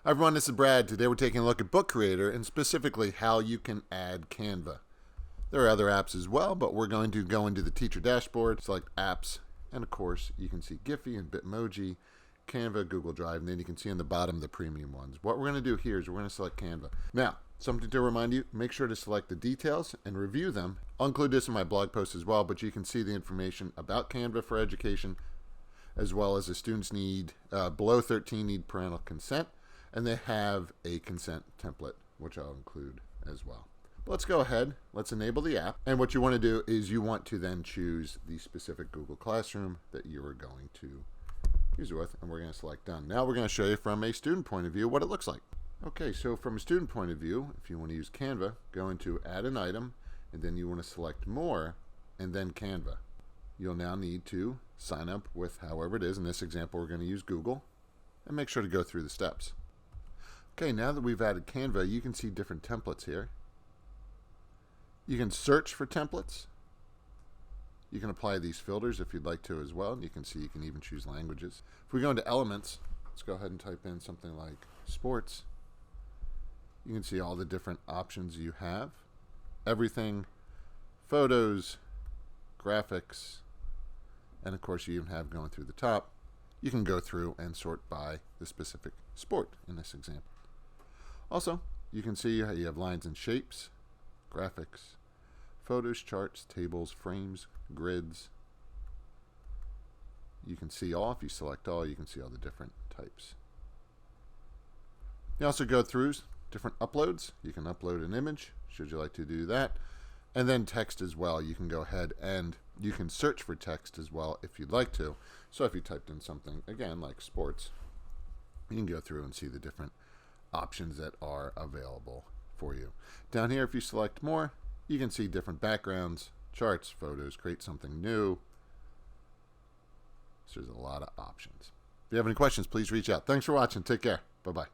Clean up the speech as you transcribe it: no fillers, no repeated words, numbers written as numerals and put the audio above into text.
Hi everyone, this is Brad. Today we're taking a look at Book Creator and specifically how you can add Canva. There are other apps as well, but we're going to go into the teacher dashboard, select apps, and of course you can see Giphy and Bitmoji, Canva, Google Drive, and then you can see on the bottom the premium ones. What we're going to do here is we're going to select Canva. Now, something to remind you, make sure to select the details and review them. I'll include this in my blog post as well, but you can see the information about Canva for education, as well as the students need, below 13 need parental consent, and they have a consent template, which I'll include as well. But let's go ahead, let's enable the app, and what you want to do is you want to then choose the specific Google Classroom that you are going to use it with, and we're going to select Done. Now we're going to show you from a student point of view what it looks like. Okay, so from a student point of view, if you want to use Canva, go into Add an Item, and then you want to select More, and then Canva. You'll now need to sign up with however it is. In this example, we're going to use Google, and make sure to go through the steps. Okay, now that we've added Canva, you can see different templates here. You can search for templates. You can apply these filters if you'd like to as well. And you can see you can even choose languages. If we go into Elements, let's go ahead and type in something like sports. You can see all the different options you have. Everything, photos, graphics, and of course you even have going through the top. You can go through and sort by the specific sport in this example. Also, you can see how you have lines and shapes, graphics, photos, charts, tables, frames, grids. You can see all. If you select all, you can see all the different types. You also go through different uploads. You can upload an image, should you like to do that. And then text as well. You can go ahead and you can search for text as well if you'd like to. So if you typed in something, again, like sports, you can go through and see the different options that are available for you. Down here, if you select More, you can see different backgrounds, charts, photos, create something new. So there's a lot of options. If you have any questions, please reach out. Thanks for watching. Take care. Bye-bye.